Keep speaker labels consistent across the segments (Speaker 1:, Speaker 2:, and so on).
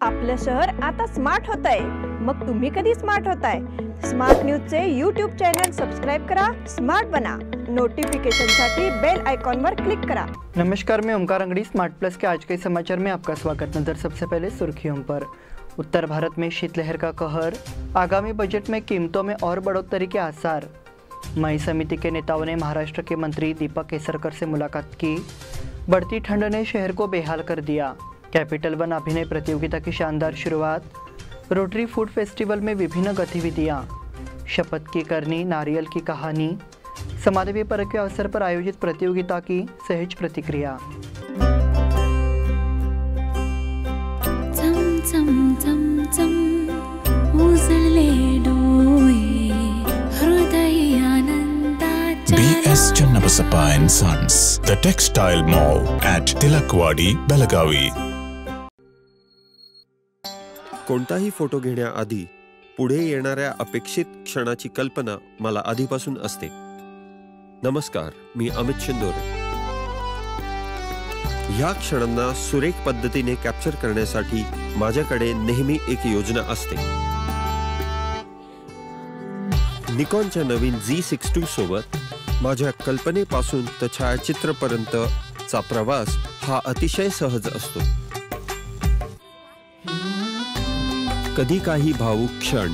Speaker 1: आपलं शहर आता स्मार्ट होत आहे। मग तुम्ही कधी स्मार्ट होताय? स्मार्ट न्यूजचे यूट्यूब चॅनल सबस्क्राइब करा, स्मार्ट बना। नोटिफिकेशनसाठी बेल आइकॉन पर क्लिक करा।
Speaker 2: नमस्कार, मैं ओमकार अंगड़ी। स्मार्ट प्लस के आज के समाचार में आपका स्वागत। नजर सबसे पहले सुर्खियों पर। उत्तर भारत में शीतलहर का कहर, आगामी बजट में कीमतों में और बढ़ोतरी के आसार। मई समिति के नेताओं ने महाराष्ट्र के मंत्री दीपक केसरकर से मुलाकात की। बढ़ती ठंड ने शहर को बेहाल कर दिया। कैपिटल वन अभिनय प्रतियोगिता की शानदार शुरुआत। रोटरी फूड फेस्टिवल में विभिन्न गतिविधियां। शपथ की करनी, नारियल की कहानी। समाधि पर्व के अवसर पर आयोजित प्रतियोगिता की सहज प्रतिक्रिया।
Speaker 3: BS Channabasappa and Sons, the Textile Mall at Tilakwadi, Belagavi.
Speaker 4: कोणताही फोटो घेण्याआधी पुढे येणाऱ्या अपेक्षित क्षणाची कल्पना मला आधीपासून असते। नमस्कार, मी अमित शिंदोरे। या क्षणांना सुरेख पद्धतीने कॅप्चर करण्यासाठी माझ्याकडे नेहमी एक योजना असते। निकॉनच्या नवीन Z62 सोबत माझ्या कल्पनेपासून ते छायाचित्रपर्यंतचा प्रवास हा अतिशय सहज असतो। कधी काही भावुक क्षण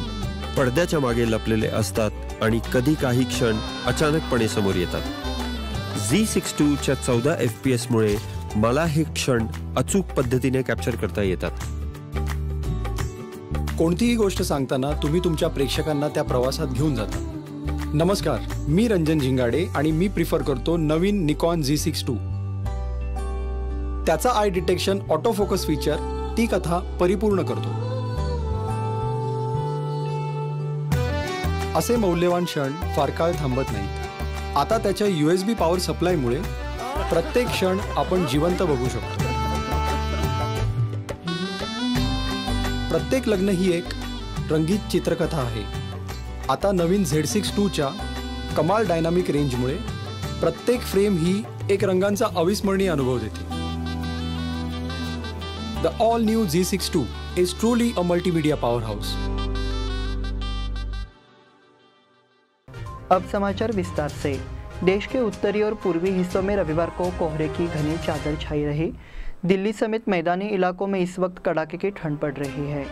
Speaker 4: पडद्याच्या मागे लपलेले असतात आणि कधी काही क्षण अचानकपणे समोर येतात। Z62 च्या 14 FPS मुळे मला हे क्षण अचूक पद्धतीने कॅप्चर करता येतात।
Speaker 5: कोणतीही गोष्ट सांगताना तुम्ही तुमच्या प्रेक्षकांना त्या प्रवासात घेऊन जाता। नमस्कार, मी रंजन झिंगाडे आणि मी प्रिफर करतो नवीन निकॉन Z62। त्याचा आय डिटेक्शन ऑटो फोकस फीचर ती कथा परिपूर्ण करतो। असे मौल्यवान क्षण फार काळ थांबत नाहीत। आता त्याच्या USB पॉवर सप्लायमुळे प्रत्येक क्षण आपण जिवंत बघू शकतो। प्रत्येक लग्न ही एक रंगीत चित्रकथा आहे। आता नवीन Z62 च्या कमाल डायनामिक रेंजमुळे प्रत्येक फ्रेम ही एक रंगांचा अविस्मरणीय अनुभव देते। The all new Z62 is truly a multimedia power house.
Speaker 2: अब समाचार विस्तार से। देश के उत्तरी और पूर्वी हिस्सों में रविवार को कोहरे की घनी चादर छाई रही। दिल्ली समेत मैदानी इलाकों में इस वक्त कड़ाके की ठंड पड़ रही है।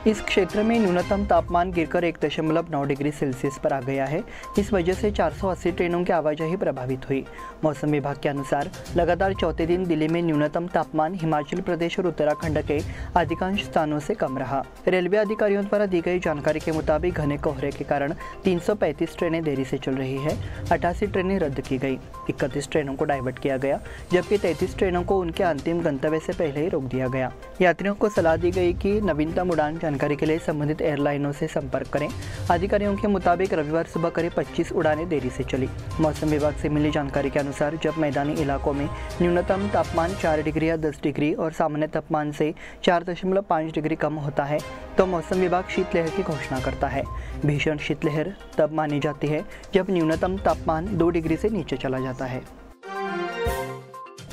Speaker 2: इस क्षेत्र में न्यूनतम तापमान गिरकर 1.9 डिग्री सेल्सियस पर आ गया है। इस वजह से 480 ट्रेनों की आवाजाही प्रभावित हुई। मौसम विभाग के अनुसार लगातार चौथे दिन दिल्ली में न्यूनतम तापमान हिमाचल प्रदेश और उत्तराखंड के अधिकांश स्थानों से कम रहा। रेलवे अधिकारियों द्वारा दी गई जानकारी के मुताबिक घने कोहरे के कारण 335 ट्रेनें देरी से चल रही है। 88 ट्रेनें रद्द की गई, 31 ट्रेनों को डाइवर्ट किया गया, जबकि 33 ट्रेनों को उनके अंतिम गंतव्य से पहले ही रोक दिया गया। यात्रियों को सलाह दी गई कि नवीनतम उड़ान जानकारी के लिए संबंधित एयरलाइनों से संपर्क करें। अधिकारियों के मुताबिक रविवार सुबह करीब 25 उड़ानें देरी से चली। मौसम विभाग से मिली जानकारी के अनुसार जब मैदानी इलाकों में न्यूनतम तापमान 4 डिग्री या 10 डिग्री और सामान्य तापमान से 4.5 डिग्री कम होता है तो मौसम विभाग शीतलहर की घोषणा करता है। भीषण शीतलहर तब मानी जाती है जब न्यूनतम तापमान 2 डिग्री से नीचे चला जाता है।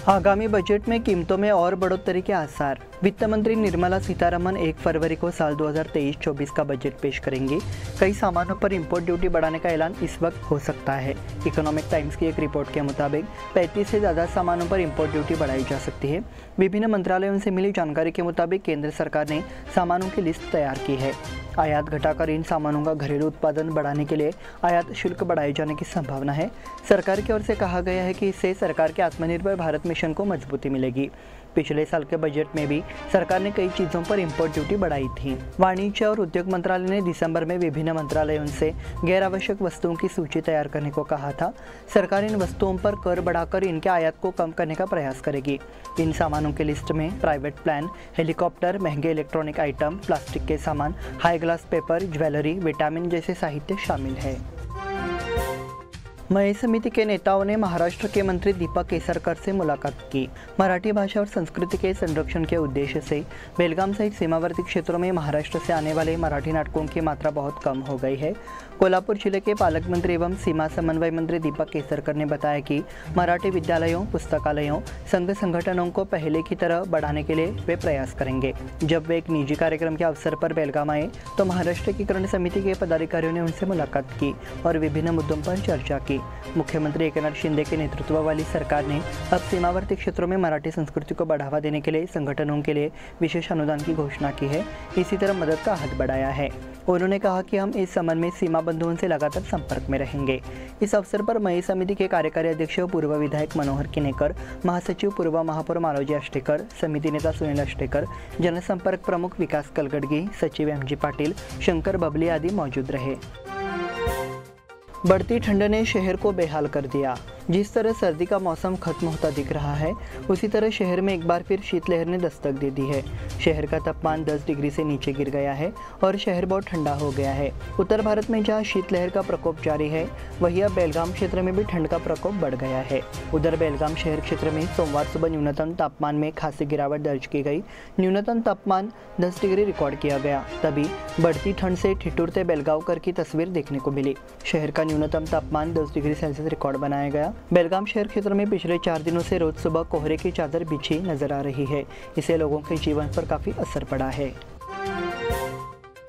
Speaker 2: आगामी बजट में कीमतों में और बढ़ोतरी के आसार। वित्त मंत्री निर्मला सीतारमण 1 फरवरी को साल 2023-24 का बजट पेश करेंगी। कई सामानों पर इंपोर्ट ड्यूटी बढ़ाने का ऐलान इस वक्त हो सकता है। इकोनॉमिक टाइम्स की एक रिपोर्ट के मुताबिक 35 से ज़्यादा सामानों पर इंपोर्ट ड्यूटी बढ़ाई जा सकती है। विभिन्न मंत्रालयों से मिली जानकारी के मुताबिक केंद्र सरकार ने सामानों की लिस्ट तैयार की है। आयात घटाकर इन सामानों का घरेलू उत्पादन बढ़ाने के लिए आयात शुल्क बढ़ाए जाने की संभावना है। सरकार की ओर से कहा गया है कि इससे सरकार के आत्मनिर्भर भारत मिशन को मजबूती मिलेगी। पिछले साल के बजट में भी सरकार ने कई चीज़ों पर इंपोर्ट ड्यूटी बढ़ाई थी। वाणिज्य और उद्योग मंत्रालय ने दिसंबर में विभिन्न मंत्रालयों से गैर आवश्यक वस्तुओं की सूची तैयार करने को कहा था। सरकार इन वस्तुओं पर कर बढ़ाकर इनके आयात को कम करने का प्रयास करेगी। इन सामानों की लिस्ट में प्राइवेट प्लान, हेलीकॉप्टर, महंगे इलेक्ट्रॉनिक आइटम, प्लास्टिक के सामान, high glass paper, jewellery, vitamin जैसे साहित्य शामिल है। मई समिति के नेताओं ने महाराष्ट्र के मंत्री दीपक केसरकर से मुलाकात की। मराठी भाषा और संस्कृति के संरक्षण के उद्देश्य से बेलगाम सहित सीमावर्ती क्षेत्रों में महाराष्ट्र से आने वाले मराठी नाटकों की मात्रा बहुत कम हो गई है। कोल्हापुर जिले के पालक मंत्री एवं सीमा समन्वय मंत्री दीपक केसरकर ने बताया कि मराठी विद्यालयों, पुस्तकालयों, संघ संगठनों को पहले की तरह बढ़ाने के लिए वे प्रयास करेंगे। जब वे एक निजी कार्यक्रम के अवसर पर बेलगाम आए तो महाराष्ट्रीकरण समिति के पदाधिकारियों ने उनसे मुलाकात की और विभिन्न मुद्दों पर चर्चा की। मुख्यमंत्री एकनाथ शिंदे के नेतृत्व वाली सरकार ने अब सीमावर्ती क्षेत्रों में मराठी संस्कृति को बढ़ावा देने के लिए संगठनों के लिए विशेष अनुदान की घोषणा की है। इसी तरह मदद का हाथ बढ़ाया है। उन्होंने कहा कि हम इस संबंध में सीमा बंधुओं से लगातार संपर्क में रहेंगे। इस अवसर पर मई समिति के कार्यकारी अध्यक्ष पूर्व विधायक मनोहर किनेकर, महासचिव पूर्व महापौर मालोजी अष्टेकर, समिति नेता सुनील अष्टेकर, जनसंपर्क प्रमुख विकास कलगडगी, सचिव एमजी पाटिल, शंकर बबली आदि मौजूद रहे। बढ़ती ठंड ने शहर को बेहाल कर दिया। जिस तरह सर्दी का मौसम खत्म होता दिख रहा है, उसी तरह शहर में एक बार फिर शीतलहर ने दस्तक दे दी है। शहर का तापमान 10 डिग्री से नीचे गिर गया है और शहर बहुत ठंडा हो गया है। उत्तर भारत में जहां शीतलहर का प्रकोप जारी है, वहीं अब बेलगाम क्षेत्र में भी ठंड का प्रकोप बढ़ गया है। उधर बेलगाम शहर क्षेत्र में सोमवार सुबह न्यूनतम तापमान में खासी गिरावट दर्ज की गई। न्यूनतम तापमान 10 डिग्री रिकॉर्ड किया गया। तभी बढ़ती ठंड से ठिठुरते बेलगांवकर की तस्वीर देखने को मिली। शहर का न्यूनतम तापमान 10 डिग्री सेल्सियस रिकॉर्ड बनाया गया। बेलगाम शहर क्षेत्र में पिछले 4 दिनों से रोज सुबह कोहरे की चादर बिछी नजर आ रही है। इससे लोगों के जीवन पर काफी असर पड़ा है।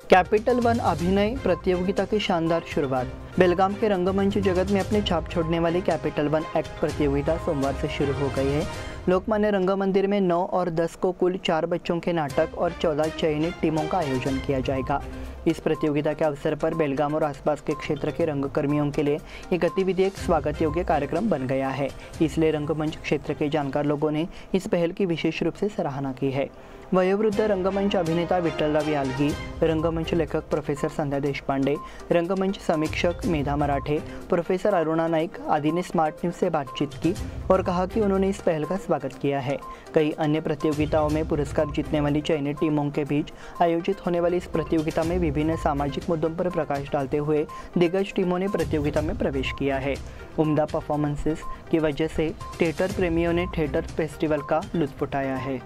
Speaker 2: कैपिटल वन अभिनय प्रतियोगिता की शानदार शुरुआत। बेलगाम के रंगमंच जगत में अपनी छाप छोड़ने वाली कैपिटल वन एक्ट प्रतियोगिता सोमवार से शुरू हो गई है। लोकमान्य रंगमंदिर में 9 और 10 को कुल 4 बच्चों के नाटक और 14 चयनित टीमों का आयोजन किया जाएगा। इस प्रतियोगिता के अवसर पर बेलगाम और आसपास के क्षेत्र के रंगकर्मियों के लिए ये गतिविधि एक स्वागत योग्य कार्यक्रम बन गया है। इसलिए रंगमंच क्षेत्र के जानकार लोगों ने इस पहल की विशेष रूप से सराहना की है। वयोवृद्ध रंगमंच अभिनेता विठ्ठलराव यालगी, रंगमंच लेखक प्रोफेसर संध्या देशपांडे, रंगमंच समीक्षक मेधा मराठे, प्रोफेसर अरुणा नाइक आदि ने स्मार्ट न्यूज़ से बातचीत की और कहा कि उन्होंने इस पहल का स्वागत किया है। कई अन्य प्रतियोगिताओं में पुरस्कार जीतने वाली चयनित टीमों के बीच आयोजित होने वाली इस प्रतियोगिता में विभिन्न सामाजिक मुद्दों पर प्रकाश डालते हुए दिग्गज टीमों ने प्रतियोगिता में प्रवेश किया है। उम्दा परफॉर्मेंसेस की वजह से थिएटर प्रेमियों ने थिएटर फेस्टिवल का लुत्फ उठाया है।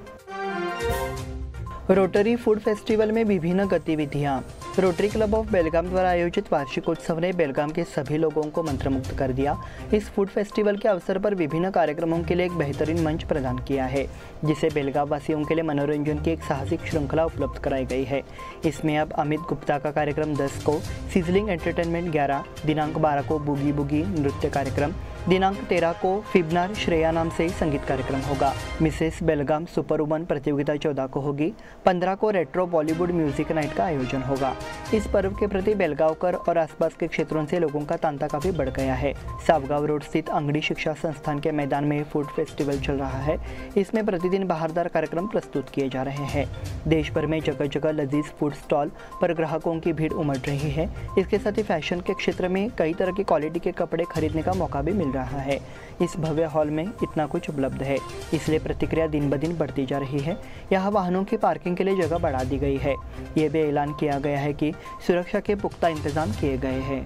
Speaker 2: रोटरी फूड फेस्टिवल में विभिन्न गतिविधियां। रोटरी क्लब ऑफ बेलगाम द्वारा आयोजित वार्षिक उत्सव ने बेलगाम के सभी लोगों को मंत्रमुग्ध कर दिया। इस फूड फेस्टिवल के अवसर पर विभिन्न कार्यक्रमों के लिए एक बेहतरीन मंच प्रदान किया है, जिसे बेलगाम वासियों के लिए मनोरंजन की एक साहसिक श्रृंखला उपलब्ध कराई गई है। इसमें अब अमित गुप्ता का कार्यक्रम 10 को, सिजलिंग एंटरटेनमेंट 11, दिनांक 12 को बूगी बूगी नृत्य कार्यक्रम, दिनांक 13 को फिबनार श्रेया नाम से संगीत कार्यक्रम होगा। मिसेस बेलगाम सुपर वुमन प्रतियोगिता 14 को होगी। 15 को रेट्रो बॉलीवुड म्यूजिक नाइट का आयोजन होगा। इस पर्व के प्रति बेलगांवकर और आसपास के क्षेत्रों से लोगों का तांता काफी बढ़ गया है। सावगांव रोड स्थित अंगड़ी शिक्षा संस्थान के मैदान में फूड फेस्टिवल चल रहा है। इसमें प्रतिदिन बहारदार कार्यक्रम प्रस्तुत किए जा रहे हैं। देश भर में जगह जगह लजीज फूड स्टॉल पर ग्राहकों की भीड़ उमड़ रही है। इसके साथ ही फैशन के क्षेत्र में कई तरह की क्वालिटी के कपड़े खरीदने का मौका भी मिल रहा है। इस भव्य हॉल में इतना कुछ उपलब्ध है, इसलिए प्रतिक्रिया दिन ब दिन बढ़ती जा रही है। यहाँ वाहनों की पार्किंग के लिए जगह बढ़ा दी गई है। ये भी ऐलान किया गया है कि सुरक्षा के पुख्ता इंतजाम किए गए हैं।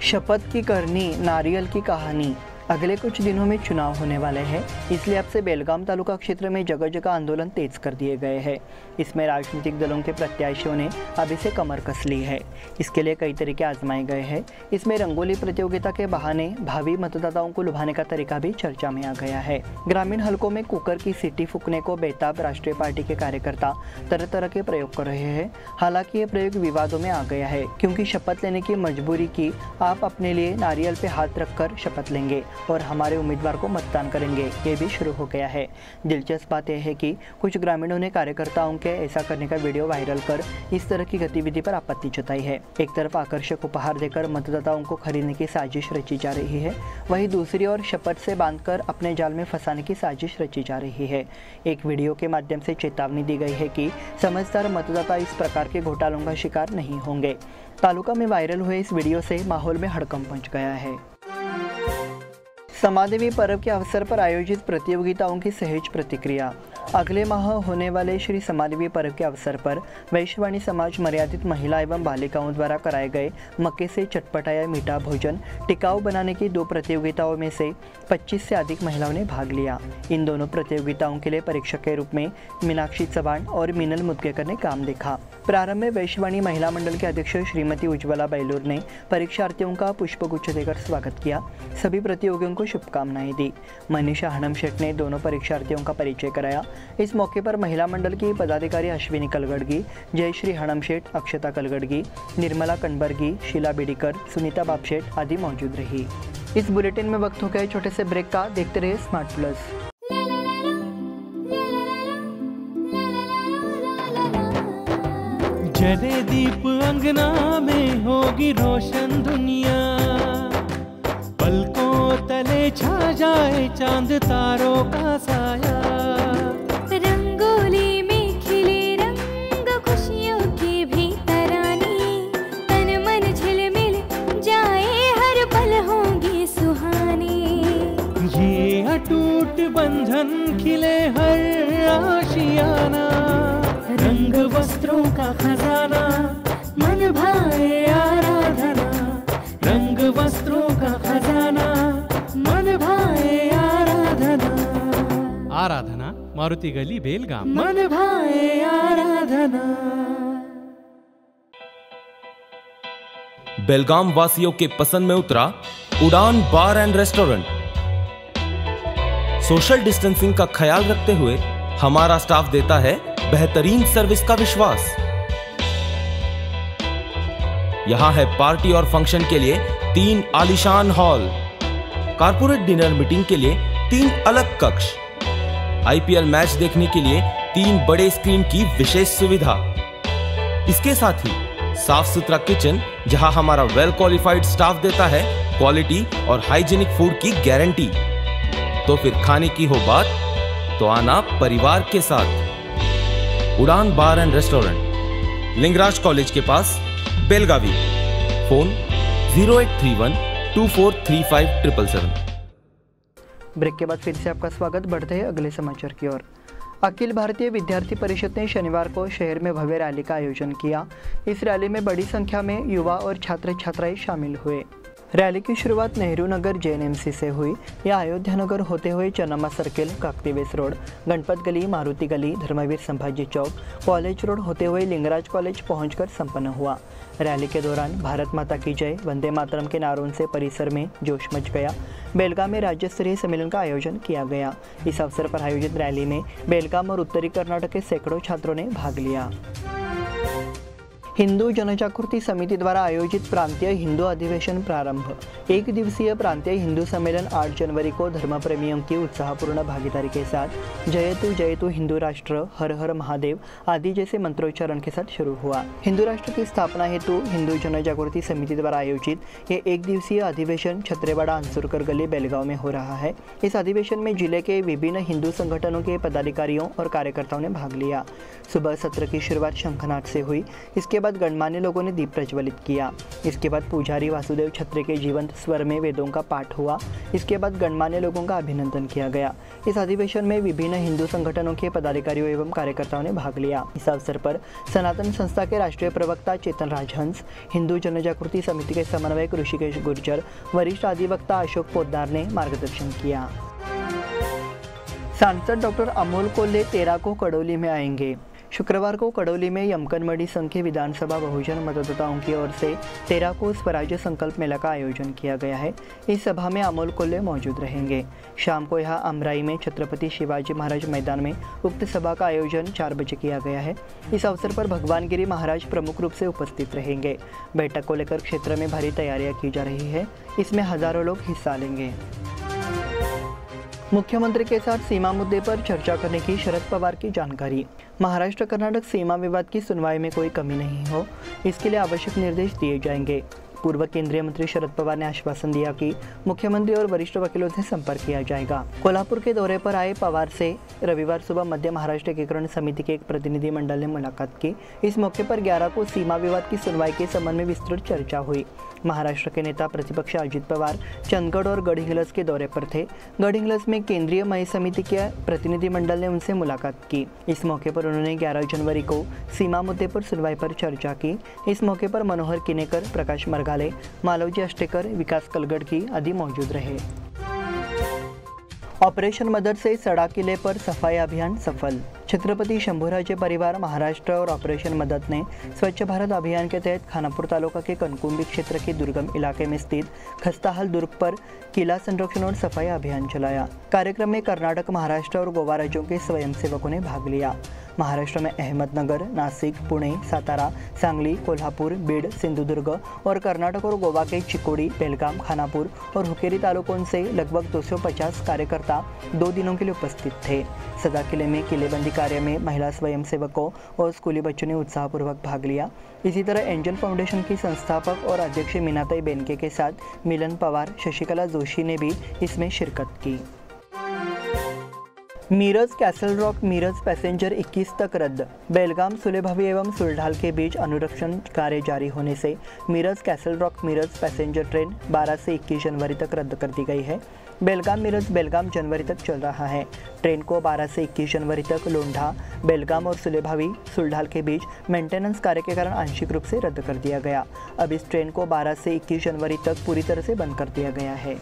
Speaker 2: शपथ की करनी, नारियल की कहानी। अगले कुछ दिनों में चुनाव होने वाले हैं, इसलिए अब से बेलगाम तालुका क्षेत्र में जगह जगह आंदोलन तेज कर दिए गए हैं। इसमें राजनीतिक दलों के प्रत्याशियों ने अभी से कमर कस ली है। इसके लिए कई तरीके आजमाए गए हैं। इसमें रंगोली प्रतियोगिता के बहाने भावी मतदाताओं को लुभाने का तरीका भी चर्चा में आ गया है। ग्रामीण हलकों में कुकर की सीटी फूकने को बेताब राष्ट्रीय पार्टी के कार्यकर्ता तरह तरह के प्रयोग कर रहे हैं। हालांकि ये प्रयोग विवादों में आ गया है, क्योंकि शपथ लेने की मजबूरी की आप अपने लिए नारियल पे हाथ रखकर शपथ लेंगे और हमारे उम्मीदवार को मतदान करेंगे, ये भी शुरू हो गया है। दिलचस्प बात यह है कि कुछ ग्रामीणों ने कार्यकर्ताओं के ऐसा करने का वीडियो वायरल कर इस तरह की गतिविधि पर आपत्ति जताई है। एक तरफ आकर्षक उपहार देकर मतदाताओं को खरीदने की साजिश रची जा रही है, वहीं दूसरी ओर शपथ से बांधकर अपने जाल में फंसाने की साजिश रची जा रही है। एक वीडियो के माध्यम से चेतावनी दी गई है कि समझदार मतदाता इस प्रकार के घोटालों का शिकार नहीं होंगे। तालुका में वायरल हुए इस वीडियो से माहौल में हड़कंप मच गया है। समादेवी पर्व के अवसर पर आयोजित प्रतियोगिताओं की सहज प्रतिक्रिया। अगले माह होने वाले श्री समालवी पर्व के अवसर पर वैश्यवाणी समाज मर्यादित महिला एवं बालिकाओं द्वारा कराए गए मक्के से चटपटा मीठा भोजन टिकाऊ बनाने की 2 प्रतियोगिताओं में से 25 से अधिक महिलाओं ने भाग लिया। इन दोनों प्रतियोगिताओं के लिए परीक्षक के रूप में मीनाक्षी चव्हाण और मीनल मुदगेकर ने काम देखा। प्रारंभ में वैश्यवाणी महिला मंडल के अध्यक्ष श्रीमती उज्ज्वला बैलूर ने परीक्षार्थियों का पुष्पगुच्छ देकर स्वागत किया। सभी प्रतियोगियों को शुभकामनाएं दी। मनीषा हनमशेठ ने दोनों परीक्षार्थियों का परिचय कराया। इस मौके पर महिला मंडल की पदाधिकारी अश्विनी कलगड़गी, जयश्री हनमशेठ, अक्षता कलगड़गी, निर्मला कनबर्गी, शीला बेडीकर, सुनीता बापशेठ आदि मौजूद रही। इस बुलेटिन में वक्त हो गया छोटे से ब्रेक का। देखते रहिए स्मार्ट प्लस।
Speaker 6: जले दीप अंगना में होगी रोशन दुनिया, पलकों तले छा जाए चांद तारों का साया,
Speaker 7: रंगोली में खिले रंग खुशियों की भी तरानी, तन मन झिलमिल जाए हर पल होंगी सुहानी,
Speaker 6: ये अटूट बंधन खिले हर आशियाना, रंग वस्त्रों का खजाना मन भाए आराधना, रंग वस्त्रों का खजाना मन भाए आराधना। आराधना मारुति गली बेलगाम, मन भाए आराधना।
Speaker 8: बेलगाम वासियों के पसंद में उतरा उड़ान बार एंड रेस्टोरेंट। सोशल डिस्टेंसिंग का ख्याल रखते हुए हमारा स्टाफ देता है बेहतरीन सर्विस का विश्वास। यहां है पार्टी और फंक्शन के लिए 3 आलीशान हॉल, कारपोरेट डिनर मीटिंग के लिए 3 अलग कक्ष, आईपीएल मैच देखने के लिए 3 बड़े स्क्रीन की विशेष सुविधा। इसके साथ ही साफ सुथरा किचन जहां हमारा वेल क्वालिफाइड स्टाफ देता है क्वालिटी और हाइजीनिक फूड की गारंटी। तो फिर खाने की हो बात तो आना परिवार के साथ। उड़ान बार एंड रेस्टोरेंट, लिंगराज कॉलेज के पास, बेलगावी। फोन 0831 2435
Speaker 2: ब्रेक के बाद फिर से आपका स्वागत। बढ़ते हैं अगले समाचार की ओर। अखिल भारतीय विद्यार्थी परिषद ने शनिवार को शहर में भव्य रैली का आयोजन किया। इस रैली में बड़ी संख्या में युवा और छात्र छात्राएं शामिल हुए। रैली की शुरुआत नेहरू नगर जेएनएमसी से हुई। यह अयोध्या नगर होते हुए चन्नम्मा सर्किल, काकतीवेस रोड, गणपत गली, मारुति गली, धर्मवीर संभाजी चौक, कॉलेज रोड होते हुए लिंगराज कॉलेज पहुंचकर संपन्न हुआ। रैली के दौरान भारत माता की जय, वंदे मातरम के नारों से परिसर में जोश मच गया। बेलगाम में राज्य स्तरीय सम्मेलन का आयोजन किया गया। इस अवसर पर आयोजित रैली में बेलगाम और उत्तरी कर्नाटक के सैकड़ों छात्रों ने भाग लिया। हिंदू जनजागृति समिति द्वारा आयोजित प्रांतीय हिंदू अधिवेशन प्रारंभ। 1 दिवसीय प्रांतीय हिंदू सम्मेलन 8 जनवरी को धर्म प्रेमियों की उत्साहपूर्ण भागीदारी के साथ जयतु हिंदू राष्ट्र, हर हर महादेव आदि जैसे मंत्रोच्चारण के साथ शुरू हुआ। हिंदू राष्ट्र की स्थापना हेतु हिंदू जनजागृति समिति द्वारा आयोजित ये 1 दिवसीय अधिवेशन छत्रेवाड़ा अंसुरकर गली बेलगांव में हो रहा है। इस अधिवेशन में जिले के विभिन्न हिंदू संगठनों के पदाधिकारियों और कार्यकर्ताओं ने भाग लिया। सुबह सत्र की शुरुआत शंखनाद से हुई। इसके बाद गणमान्य लोगों ने दीप प्रज्वलित किया। इसके बाद पुजारी वासुदेव छत्रे के जीवंत स्वर में वेदों का पाठ हुआ। इसके बाद गणमान्य लोगों का अभिनंदन किया गया। इस अधिवेशन में विभिन्न हिंदू संगठनों के पदाधिकारियों एवं कार्यकर्ताओं ने भाग लिया। इस अवसर पर सनातन संस्था के राष्ट्रीय प्रवक्ता चेतन राजहंस, हिंदू जनजागृति समिति के समन्वयक ऋषिकेश गुर्जर, वरिष्ठ अधिवक्ता अशोक पोद्दार ने मार्गदर्शन किया। सांसद डॉक्टर अमोल कोल्हे 13 को कड़ौली में आएंगे। शुक्रवार को कड़ौली में यमकनमढ़ी संघ के विधानसभा बहुजन मतदाताओं की ओर से 13 को स्वराज्य संकल्प मेला का आयोजन किया गया है। इस सभा में अमोल कोल्हे मौजूद रहेंगे। शाम को यहां अमराई में छत्रपति शिवाजी महाराज मैदान में उक्त सभा का आयोजन 4 बजे किया गया है। इस अवसर पर भगवान गिरी महाराज प्रमुख रूप से उपस्थित रहेंगे। बैठक को लेकर क्षेत्र में भारी तैयारियां की जा रही है। इसमें हजारों लोग हिस्सा लेंगे। मुख्यमंत्री के साथ सीमा मुद्दे पर चर्चा करने की शरद पवार की जानकारी। महाराष्ट्र कर्नाटक सीमा विवाद की सुनवाई में कोई कमी नहीं हो, इसके लिए आवश्यक निर्देश दिए जाएंगे। पूर्व केंद्रीय मंत्री शरद पवार ने आश्वासन दिया कि मुख्यमंत्री और वरिष्ठ वकीलों से संपर्क किया जाएगा। कोल्हापुर के दौरे पर आए पवार से रविवार सुबह मध्य महाराष्ट्र एकीकरण समिति के एक प्रतिनिधि मंडल ने मुलाकात की। इस मौके पर 11 को सीमा विवाद की सुनवाई के संबंध में विस्तृत चर्चा हुई। महाराष्ट्र के नेता प्रतिपक्ष अजित पवार चंदगढ़ और गढ़हिंग्लज के दौरे पर थे। गढ़हिंग्लज में केंद्रीय मय समिति के प्रतिनिधि मंडल ने उनसे मुलाकात की। इस मौके पर उन्होंने 11 जनवरी को सीमा मुद्दे पर सुनवाई पर चर्चा की। इस मौके पर मनोहर किनेकर, प्रकाश मरघाले, मालवजी अष्टेकर, विकास कलगड़की आदि मौजूद रहे। ऑपरेशन मदर से सड़ा किले पर सफाई अभियान सफल। छत्रपति शंभूराजे परिवार महाराष्ट्र और ऑपरेशन मदद ने स्वच्छ भारत अभियान के तहत खानापुर तालुका के कनकुंबी क्षेत्र के दुर्गम इलाके में स्थित खस्ताहाल दुर्ग पर किला संरक्षण और सफाई अभियान चलाया। कार्यक्रम में कर्नाटक, महाराष्ट्र और गोवा राज्यों के स्वयंसेवकों ने भाग लिया। महाराष्ट्र में अहमदनगर, नासिक, पुणे, सातारा, सांगली, कोल्हापुर, बीड, सिंधुदुर्ग और कर्नाटक और गोवा के चिकोड़ी, बेलगाम, खानापुर और हुकेरी तालुकों से लगभग 250 कार्यकर्ता 2 दिनों के लिए उपस्थित थे। सदा किले में किलेबंदी कार्य में महिला स्वयंसेवकों और स्कूली बच्चों ने उत्साहपूर्वक भाग लिया। इसी तरह एंजल फाउंडेशन की संस्थापक और अध्यक्ष मीनाताई बेनके के साथ मिलन पवार, शशिकला जोशी ने भी इसमें शिरकत की। Miraj castle rock Miraj passenger 21 तक रद्द। बेलगाम, सुलेभावी एवं सुलढाल के बीच अनुरक्षण कार्य जारी होने से Miraj castle rock Miraj passenger train 12 से 21 जनवरी तक रद्द कर दी गई है। बेलगाम मिरज बेलगाम जनवरी तक चल रहा है। ट्रेन को 12 से 21 जनवरी तक लोंढा, बेलगाम और सुलेभावी सुलढाल के बीच मेंटेनेंस कार्य के कारण आंशिक रूप से रद्द कर दिया गया। अब इस ट्रेन को 12 से 21 जनवरी तक पूरी तरह से बंद कर दिया गया है।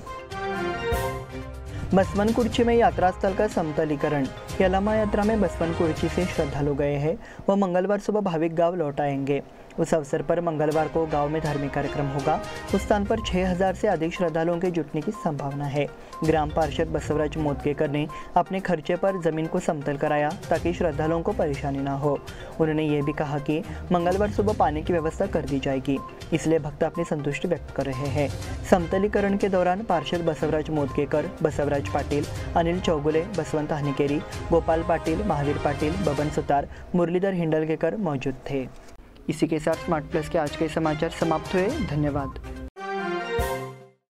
Speaker 2: बसवनकुर्ची में यात्रा स्थल का समतलीकरण। यलमा यात्रा में बसवनकुर्ची से श्रद्धालु गए हैं, वह मंगलवार सुबह भाविक गांव लौट आएंगे। उस अवसर पर मंगलवार को गांव में धार्मिक कार्यक्रम होगा। उस स्थान पर 6000 से अधिक श्रद्धालुओं के जुटने की संभावना है। ग्राम पार्षद बसवराज मोदकेकर ने अपने खर्चे पर जमीन को समतल कराया ताकि श्रद्धालुओं को परेशानी न हो। उन्होंने ये भी कहा कि मंगलवार सुबह पानी की व्यवस्था कर दी जाएगी, इसलिए भक्त अपनी संतुष्टि व्यक्त कर रहे हैं। समतलीकरण के दौरान पार्षद बसवराज मोदकेकर, बसवराज पाटिल, अनिल चौगुले, बसवंत हनीकेरी, गोपाल पाटिल, महावीर पाटिल, बबन सुतार, मुरलीधर हिंडलगेकर मौजूद थे। इसी के साथ स्मार्ट प्लस के आज के समाचार समाप्त हुए। धन्यवाद।